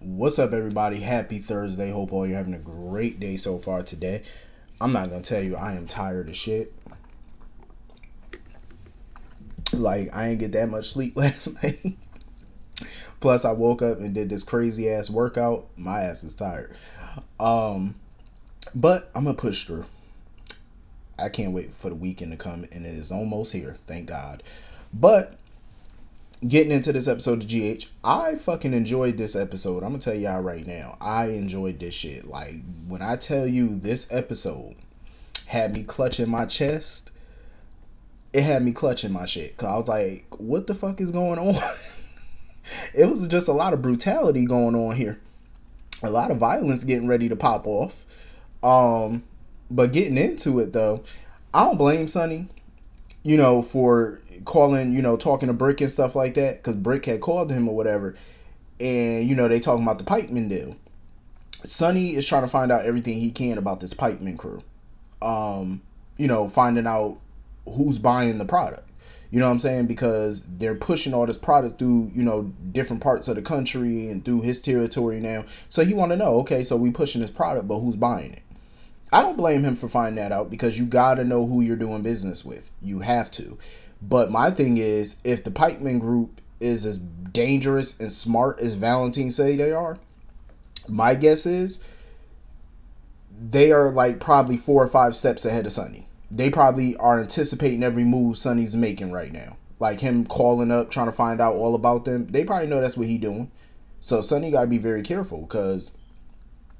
What's up, everybody? Happy Thursday. Hope all you're having a great day so far today. I'm not gonna tell you I am tired of shit. Like, I ain't get that much sleep last night. Plus, I woke up and did this crazy ass workout. My ass is tired. Um, but I'm gonna push through. I can't wait for the weekend to come, and it is almost here. Thank God. But getting into this episode of GH, I fucking enjoyed this episode. I'm gonna tell y'all right now. I enjoyed this shit. Like, when I tell you this episode had me clutching my chest, it had me clutching my shit. Cause I was like, what the fuck is going on? It was just a lot of brutality going on here. A lot of violence getting ready to pop off. Um, but getting into it though, I don't blame Sonny, for calling, talking to Brick and stuff like that. Because Brick had called him or whatever. And, they talking about the Pikeman deal. Sonny is trying to find out everything he can about this Pikeman crew. Finding out who's buying the product. You know what I'm saying? Because they're pushing all this product through, different parts of the country and through his territory now. So he want to know, okay, so we pushing this product, but who's buying it? I don't blame him for finding that out because you got to know who you're doing business with. You have to. But my thing is, if the Pikeman group is as dangerous and smart as Valentine say they are, my guess is they are like probably 4 or 5 steps ahead of Sonny. They probably are anticipating every move Sonny's making right now. Like him calling up, trying to find out all about them. They probably know that's what he doing. So Sonny got to be very careful because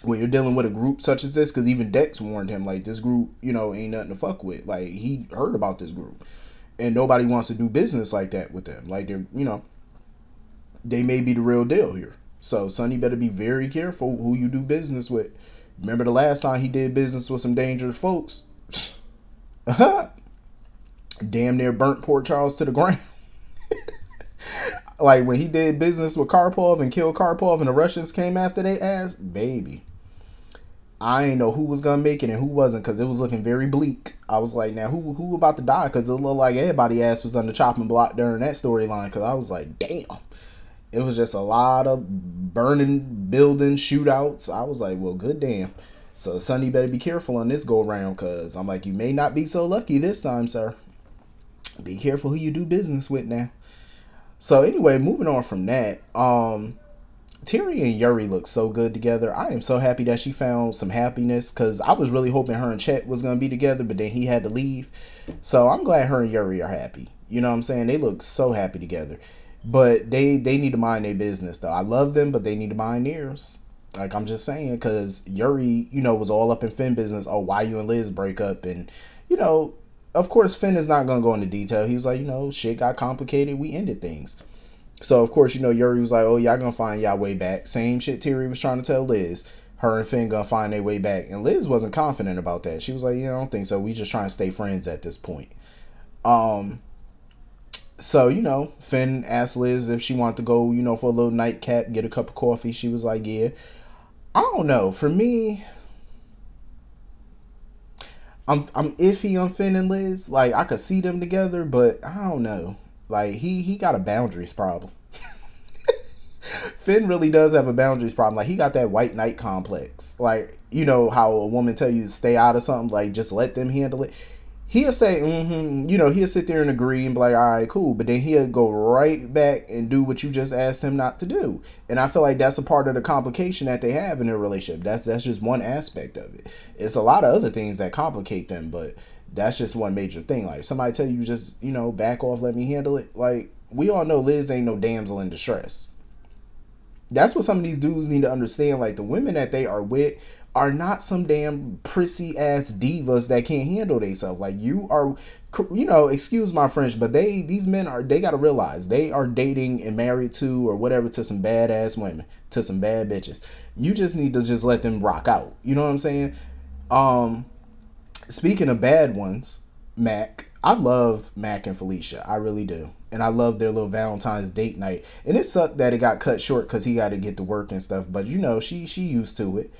when you're dealing with a group such as this, because even Dex warned him, like, this group, ain't nothing to fuck with. Like, he heard about this group. And nobody wants to do business like that with them. Like, they may be the real deal here. So Sonny better be very careful who you do business with. Remember the last time he did business with some dangerous folks? Damn near burnt Port Charles to the ground. Like when he did business with Karpov and killed Karpov and the Russians came after they ass, baby. I ain't know who was gonna make it and who wasn't because it was looking very bleak. I was like, now who about to die? Because it looked like everybody ass was on the chopping block during that storyline. Because I was like, damn. It was just a lot of burning building shootouts. I was like, well, good damn. So Sonny better be careful on this go round because I'm like, you may not be so lucky this time, sir. Be careful who you do business with now. So anyway, moving on from that, Terry and Yuri look so good together. I am so happy that she found some happiness because I was really hoping her and Chet was going to be together, but then he had to leave. So I'm glad her and Yuri are happy. You know what I'm saying? They look so happy together. But they need to mind their business, though. I love them, but they need to mind theirs. Like, I'm just saying, because Yuri, was all up in Finn business. Oh, why you and Liz break up? And, of course, Finn is not going to go into detail. He was like, shit got complicated. We ended things. So, of course, Yuri was like, oh, y'all going to find y'all way back. Same shit Terry was trying to tell Liz. Her and Finn going to find their way back. And Liz wasn't confident about that. She was like, yeah, I don't think so. We just trying to stay friends at this point. So, Finn asked Liz if she wanted to go, for a little nightcap, get a cup of coffee. She was like, yeah. I don't know. For me, I'm iffy on Finn and Liz. Like, I could see them together, but I don't know. Like, he got a boundaries problem. Finn really does have a boundaries problem. Like, he got that white knight complex. Like, how a woman tell you to stay out of something, like, just let them handle it. He'll say, he'll sit there and agree and be like, all right, cool. But then he'll go right back and do what you just asked him not to do. And I feel like that's a part of the complication that they have in their relationship. That's just one aspect of it. It's a lot of other things that complicate them, but that's just one major thing. Like, somebody tell you just, back off, let me handle it. Like, we all know Liz ain't no damsel in distress. That's what some of these dudes need to understand. Like, the women that they are with are not some damn prissy ass divas that can't handle themselves. Like, you are, excuse my French, but these men they gotta realize they are dating and married to or whatever to some badass women, to some bad bitches. You just need to just let them rock out. You know what I'm saying? Speaking of bad ones, Mac, I love Mac and Felicia. I really do. And I love their little Valentine's date night. And it sucked that it got cut short because he got to get to work and stuff. But she used to it.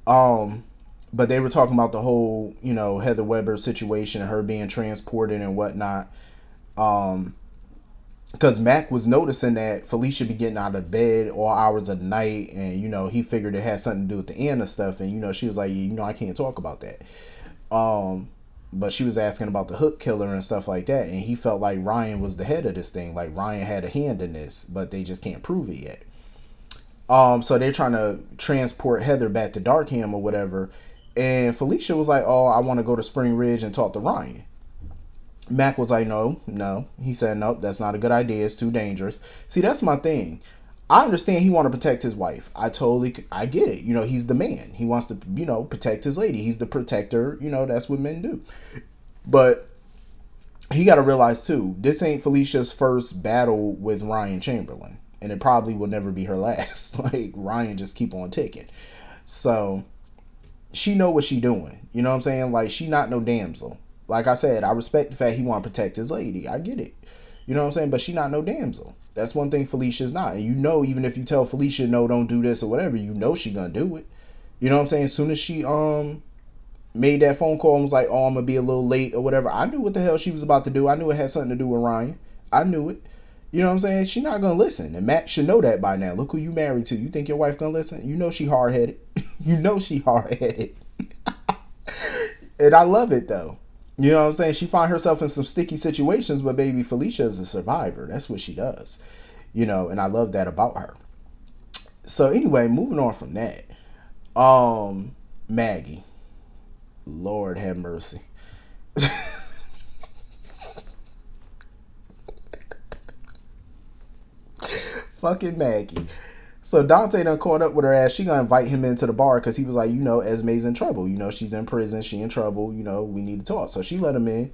But they were talking about the whole, Heather Weber situation, her being transported and whatnot. because Mac was noticing that Felicia be getting out of bed all hours of the night, and he figured it had something to do with the Anna stuff, and she was like, I can't talk about that. But she was asking about the hook killer and stuff like that, and he felt like Ryan was the head of this thing, like Ryan had a hand in this, but they just can't prove it yet. So they're trying to transport Heather back to Darkham or whatever, and Felicia was like, "Oh, I want to go to Spring Ridge and talk to Ryan." Mac was like, no, no. He said, nope, that's not a good idea. It's too dangerous. See, that's my thing. I understand he want to protect his wife. I get it. He's the man. He wants to, protect his lady. He's the protector. That's what men do. But he got to realize too, this ain't Felicia's first battle with Ryan Chamberlain, and it probably will never be her last. Like, Ryan just keep on ticking. So she know what she doing. You know what I'm saying? Like, she not no damsel. Like I said, I respect the fact he want to protect his lady. I get it. You know what I'm saying? But she not no damsel. That's one thing Felicia's not. And even if you tell Felicia, no, don't do this or whatever, she gonna do it. You know what I'm saying? As soon as she made that phone call and was like, oh, I'm gonna be a little late or whatever, I knew what the hell she was about to do. I knew it had something to do with Ryan. I knew it. You know what I'm saying? She not gonna listen. And Matt should know that by now. Look who you married to. You think your wife gonna listen? She hard-headed. She hard-headed. And I love it though. You know what I'm saying? She find herself in some sticky situations, but baby, Felicia is a survivor. That's what she does. And I love that about her. So anyway, moving on from that. Maggie. Lord have mercy. Fucking Maggie. So Dante done caught up with her ass. She gonna invite him into the bar because he was like, Esme's in trouble. She's in prison. She in trouble. We need to talk. So she let him in.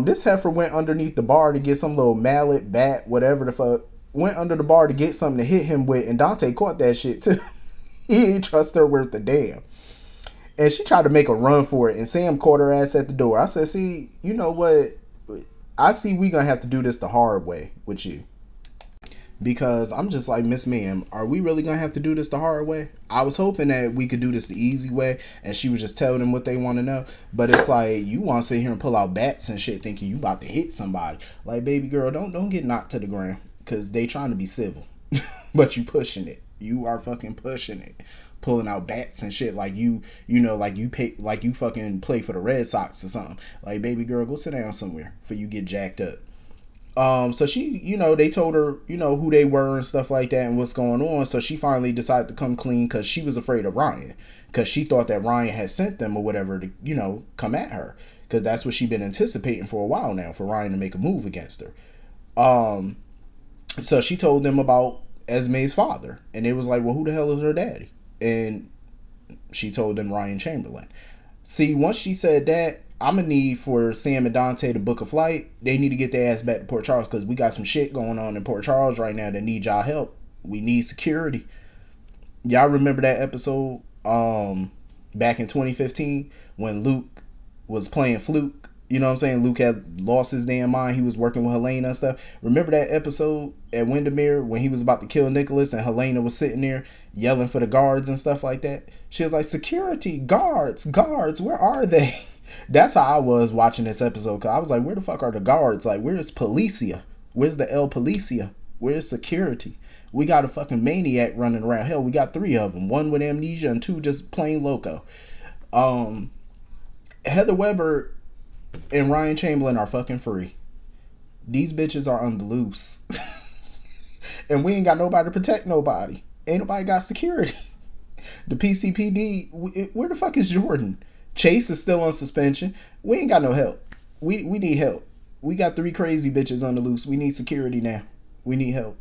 This heifer went underneath the bar to get some little mallet, bat, whatever the fuck. Went under the bar to get something to hit him with, and Dante caught that shit too. He ain't trust her worth a damn. And she tried to make a run for it, and Sam caught her ass at the door. I said, see, you know what? I see we gonna have to do this the hard way with you. Because I'm just like, Miss Ma'am, are we really gonna have to do this the hard way? I was hoping that we could do this the easy way, and she was just telling them what they want to know. But it's like, you want to sit here and pull out bats and shit, thinking you about to hit somebody. Like, baby girl, don't get knocked to the ground, because they trying to be civil, but you pushing it. You are fucking pushing it, pulling out bats and shit like like you fucking play for the Red Sox or something. Like, baby girl, go sit down somewhere before you get jacked up. So she, they told her, who they were and stuff like that and what's going on. So she finally decided to come clean because she was afraid of Ryan, because she thought that Ryan had sent them or whatever to, come at her, because that's what she'd been anticipating for a while now, for Ryan to make a move against her. So she told them about Esme's father, and it was like, well, who the hell is her daddy? And she told them Ryan Chamberlain. See, once she said that, I'm gonna need for Sam and Dante to book a flight. They need to get their ass back to Port Charles, because we got some shit going on in Port Charles right now that need y'all help. We need security. Y'all remember that episode back in 2015 when Luke was playing Fluke? You know what I'm saying? Luke had lost his damn mind. He was working with Helena and stuff. Remember that episode at Windermere when he was about to kill Nicholas and Helena was sitting there yelling for the guards and stuff like that? She was like, security, guards, where are they? That's how I was watching this episode, because I was like, where the fuck are the guards? Like, where's Policia? Where's the El Policia? Where's security? We got a fucking maniac running around. Hell, we got 3 of them. 1 with amnesia and 2 just plain loco. Heather Weber and Ryan Chamberlain are fucking free. These bitches are on the loose. And we ain't got nobody to protect nobody. Ain't nobody got security. The PCPD, where the fuck is Jordan? Chase is still on suspension. We ain't got no help. We need help. We got 3 crazy bitches on the loose. We need security now. We need help.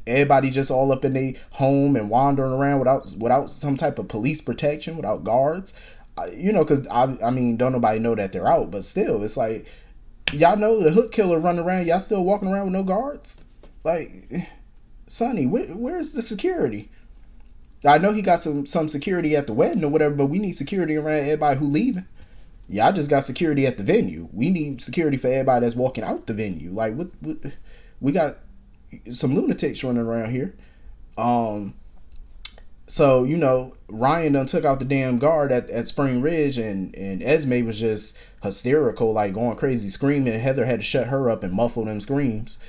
Everybody just all up in their home and wandering around without some type of police protection, without guards. Because I mean, don't nobody know that they're out, but still, it's like, y'all know the hook killer running around. Y'all still walking around with no guards? Like, Sonny, where's the security? I know he got some security at the wedding or whatever, but we need security around everybody who leaving. Y'all just got security at the venue. We need security for everybody that's walking out the venue. Like, what we got some lunatics running around here. So, Ryan done took out the damn guard at Spring Ridge, and Esme was just hysterical, like going crazy, screaming, and Heather had to shut her up and muffle them screams.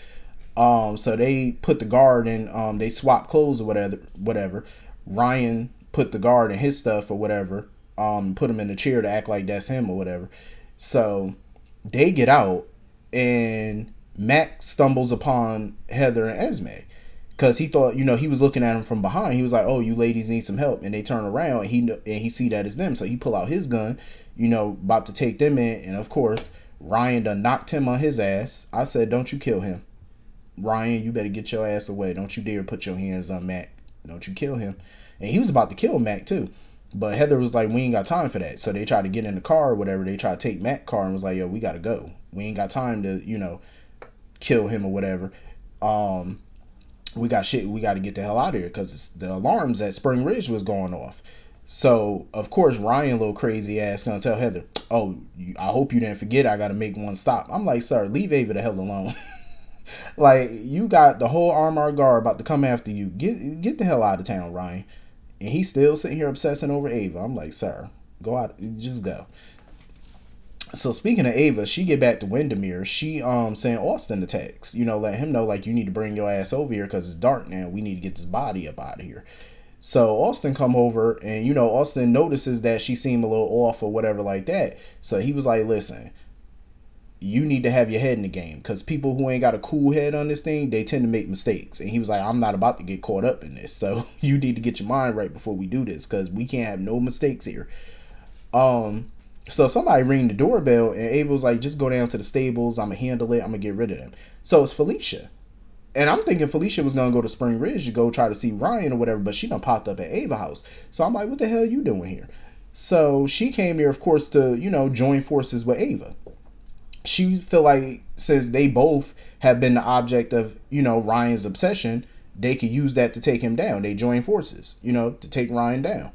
So they put the guard in. They swapped clothes or whatever. Whatever. Ryan put the guard in his stuff or whatever. Put him in the chair to act like that's him or whatever. So they get out, and Mac stumbles upon Heather and Esme because he thought, he was looking at him from behind. He was like, "Oh, you ladies need some help," and they turn around. And he see that it's them, so he pull out his gun, about to take them in, and of course Ryan done knocked him on his ass. I said, "Don't you kill him, Ryan. You better get your ass away. Don't you dare put your hands on Mac. Don't you kill him." And he was about to kill Mac too. But Heather was like, "We ain't got time for that." So they tried to get in the car or whatever. They tried to take Mac's car and was like, "Yo, we got to go. We ain't got time to, kill him or whatever. We got shit. We got to get the hell out of here because the alarms at Spring Ridge was going off." So, of course, Ryan, little crazy ass, gonna tell Heather, "Oh, I hope you didn't forget I got to make one stop." I'm like, "Sir, leave Ava the hell alone." Like, you got the whole armored guard about to come after you. Get the hell out of town, Ryan. And he's still sitting here obsessing over Ava. I'm like, "Sir, go out, just go." So speaking of Ava, she get back to Windermere. She sent Austin the text, let him know like, you need to bring your ass over here because it's dark now. We need to get this body up out of here. So Austin come over, and Austin notices that she seemed a little off or whatever like that. So he was like, "Listen, you need to have your head in the game because people who ain't got a cool head on this thing, they tend to make mistakes." And he was like, "I'm not about to get caught up in this, so you need to get your mind right before we do this because we can't have no mistakes here." So somebody ring the doorbell, and Ava was like, "Just go down to the stables. I'm gonna handle it. I'm gonna get rid of them." So it's Felicia. And I'm thinking Felicia was gonna go to Spring Ridge to go try to see Ryan or whatever, but she done popped up at Ava's house. So I'm like, "What the hell are you doing here?" So she came here, of course, to join forces with Ava. She feel like since they both have been the object of Ryan's obsession, they could use that to take him down. They join forces, to take Ryan down,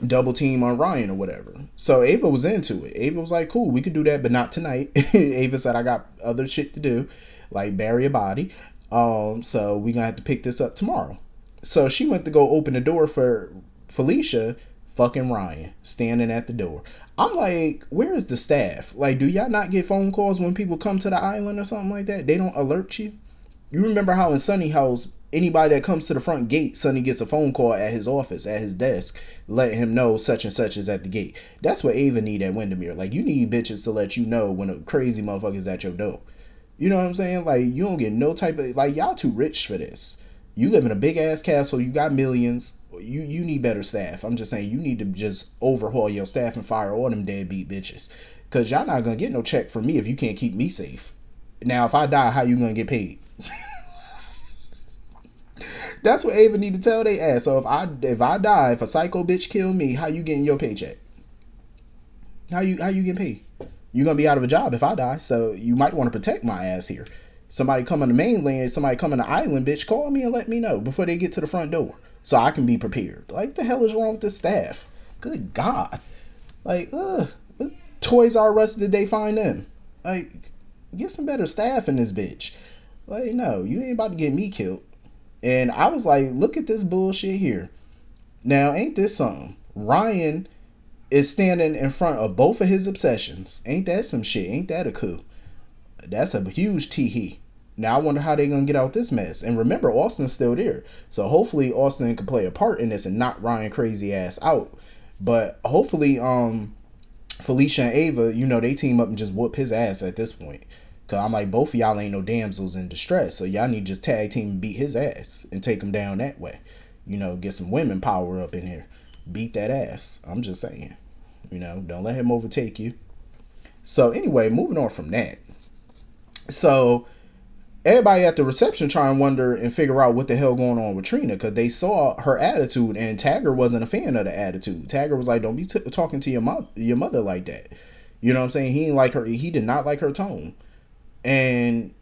double team on Ryan or whatever. So Ava was into it. Ava was like, "Cool, we could do that, but not tonight." Ava said, "I got other shit to do, like bury a body. So we gonna have to pick this up tomorrow." So she went to go open the door for Felicia. Fucking Ryan standing at the door. I'm like, where is the staff? Like, do y'all not get phone calls when people come to the island or something like that? They don't alert you? You remember how in Sonny house, anybody that comes to the front gate, Sonny gets a phone call at his office, at his desk, letting him know such and such is at the gate. That's what Ava need at Windermere. Like, you need bitches to let you know when a crazy motherfucker's at your door. You know what I'm saying? Like, you don't get no type of, like, y'all too rich for this. You live in a big ass castle, you got millions. You need better staff. I'm just saying, you need to just overhaul your staff and fire all them deadbeat bitches. Cause y'all not gonna get no check from me if you can't keep me safe. Now, if I die, how you gonna get paid? That's what Ava need to tell they ass. So if I die, if a psycho bitch kill me, how you getting your paycheck? How you getting paid? You gonna be out of a job if I die. So you might want to protect my ass here. Somebody come on the mainland, somebody come on the island, bitch, call me and let me know before they get to the front door so I can be prepared. Like, the hell is wrong with the staff? Good God. Like, what Toys R Us did they find them? Like, get some better staff in this bitch. Like, no, you ain't about to get me killed. And I was like, look at this bullshit here. Now, ain't this something? Ryan is standing in front of both of his obsessions. Ain't that some shit? Ain't that a coup? That's a huge tee-hee. Now I wonder how they're going to get out this mess. And remember, Austin's still there. So hopefully Austin can play a part in this and knock Ryan crazy ass out. But hopefully Felicia and Ava, they team up and just whoop his ass at this point. Because I'm like, both of y'all ain't no damsels in distress. So y'all need to just tag team and beat his ass and take him down that way. Get some women power up in here. Beat that ass. I'm just saying. Don't let him overtake you. So anyway, moving on from that. So everybody at the reception try and wonder and figure out what the hell going on with Trina, because they saw her attitude, and Tagger wasn't a fan of the attitude. Tagger was like, "Don't be talking to your mother like that." You know what I'm saying? He didn't like her. He did not like her tone. And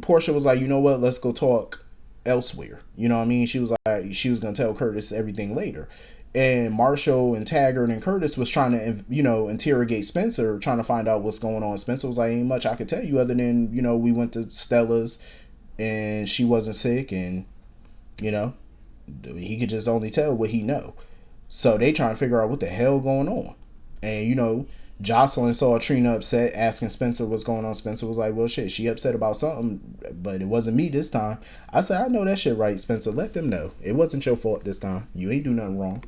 Portia was like, "You know what? Let's go talk elsewhere." You know what I mean? She was like, she was gonna tell Curtis everything later. And Marshall and Taggart and Curtis was trying to, interrogate Spencer, trying to find out what's going on. Spencer was like, "Ain't much I could tell you other than, we went to Stella's and she wasn't sick, and, he could just only tell what he know." So they trying to figure out what the hell going on. And, Jocelyn saw Trina upset, asking Spencer what's going on. Spencer was like, well, shit, she upset about something, but it wasn't me this time. I said, I know that shit right, Spencer. Let them know. It wasn't your fault this time. You ain't do nothing wrong.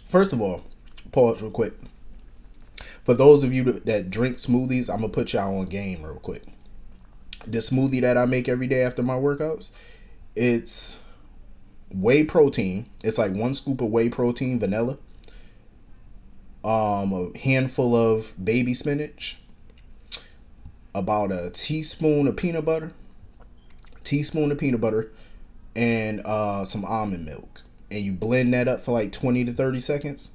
First of all, pause real quick. For those of you that drink smoothies, I'm going to put y'all on game real quick. The smoothie that I make every day after my workouts, it's whey protein. It's like 1 scoop of whey protein, vanilla. A handful of baby spinach. About a teaspoon of peanut butter. And some almond milk. And you blend that up for like 20 to 30 seconds.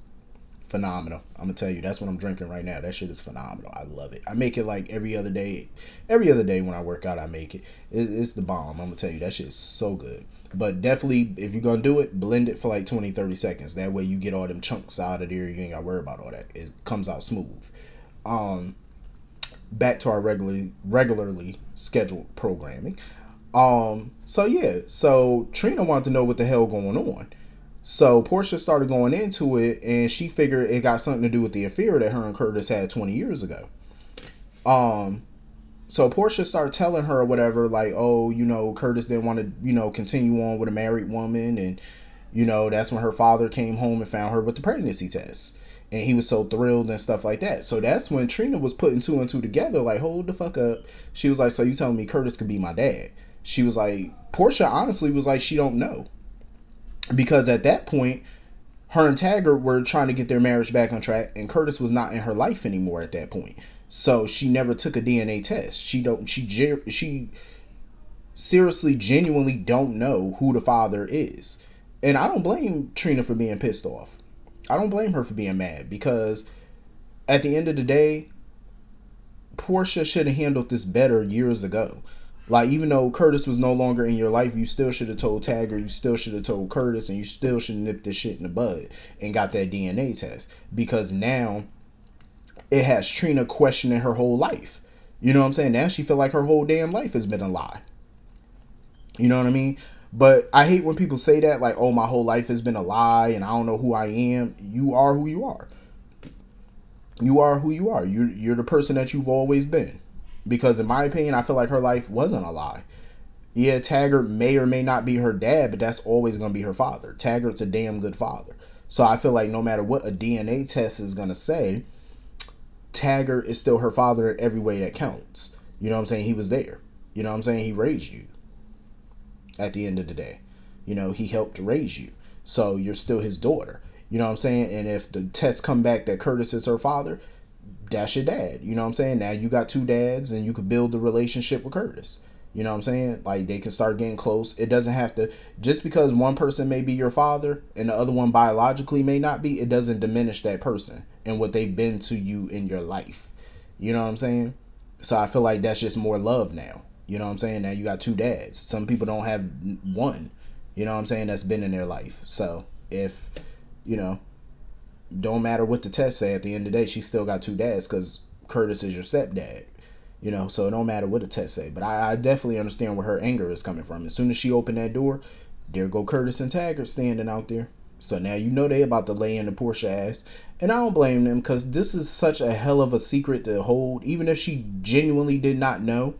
Phenomenal. I'm gonna tell you, that's what I'm drinking right now. That shit is phenomenal. I love it. I make it like every other day when I work out. I make it. It's the bomb. I'm gonna tell you, that shit is so good. But definitely, if you're gonna do it, blend it for like 20-30 seconds. That way you get all them chunks out of there. You ain't gotta worry about all that. It comes out smooth. Back to our regularly scheduled programming. So Trina wanted to know what the hell going on. So Portia started going into it, and she figured it got something to do with the affair that her and Curtis had 20 years ago. So Portia started telling her whatever, like, oh, Curtis didn't want to, continue on with a married woman, and, that's when her father came home and found her with the pregnancy test. And he was so thrilled and stuff like that. So that's when Trina was putting 2 and 2 together, like, hold the fuck up. She was like, so you telling me Curtis could be my dad? She was like, Portia honestly was like, she don't know. Because at that point, her and Taggart were trying to get their marriage back on track, and Curtis was not in her life anymore at that point. So she never took a DNA test. She seriously, genuinely don't know who the father is. And I don't blame Trina for being pissed off. I don't blame her for being mad, because at the end of the day, Portia should have handled this better years ago. Like, even though Curtis was no longer in your life, you still should have told Taggart, you still should have told Curtis, and you still should have nipped this shit in the bud and got that DNA test. Because now it has Trina questioning her whole life. You know what I'm saying? Now she feel like her whole damn life has been a lie. You know what I mean? But I hate when people say that, like, oh, my whole life has been a lie and I don't know who I am. You are who you are. You are who you are. You're the person that you've always been. Because in my opinion, I feel like her life wasn't a lie. Yeah, Taggart may or may not be her dad, but that's always going to be her father. Taggart's a damn good father. So I feel like no matter what a DNA test is going to say, Taggart is still her father in every way that counts. You know what I'm saying? He was there. You know what I'm saying? He raised you. At the end of the day, he helped raise you. So you're still his daughter. You know what I'm saying? And if the tests come back that Curtis is her father, that's your dad. You know what I'm saying? Now you got 2 dads, and you could build a relationship with Curtis. You know what I'm saying? Like, they can start getting close. It doesn't have to, just because one person may be your father and the other one biologically may not be, it doesn't diminish that person and what they've been to you in your life. You know what I'm saying? So I feel like that's just more love now. You know what I'm saying? Now you got 2 dads. Some people don't have one, you know what I'm saying, that's been in their life. So if, don't matter what the test say, at the end of the day, she still got 2 dads, because Curtis is your stepdad. So it don't matter what the test say. But I definitely understand where her anger is coming from. As soon as she opened that door, there go Curtis and Taggart standing out there. So now they about to lay in the Portia ass. And I don't blame them, because this is such a hell of a secret to hold. Even if she genuinely did not know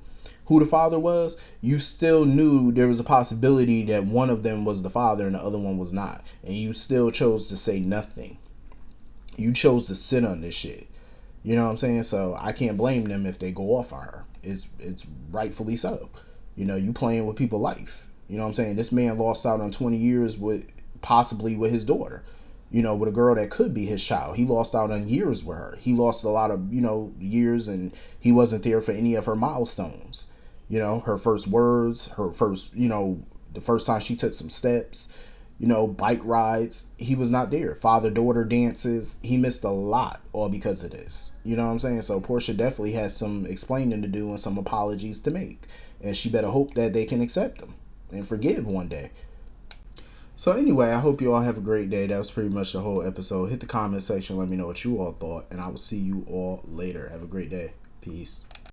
who the father was, you still knew there was a possibility that one of them was the father and the other one was not. And you still chose to say nothing. You chose to sit on this shit. You know what I'm saying? So I can't blame them if they go off on her. It's rightfully so. You playing with people's life. You know what I'm saying? This man lost out on 20 years possibly with his daughter. With a girl that could be his child. He lost out on years with her. He lost a lot of, years, and he wasn't there for any of her milestones. Her first words, her first, the first time she took some steps, bike rides, he was not there. Father-daughter dances, he missed a lot, all because of this. You know what I'm saying? So Portia definitely has some explaining to do and some apologies to make. And she better hope that they can accept them and forgive one day. So anyway, I hope you all have a great day. That was pretty much the whole episode. Hit the comment section, let me know what you all thought, and I will see you all later. Have a great day. Peace.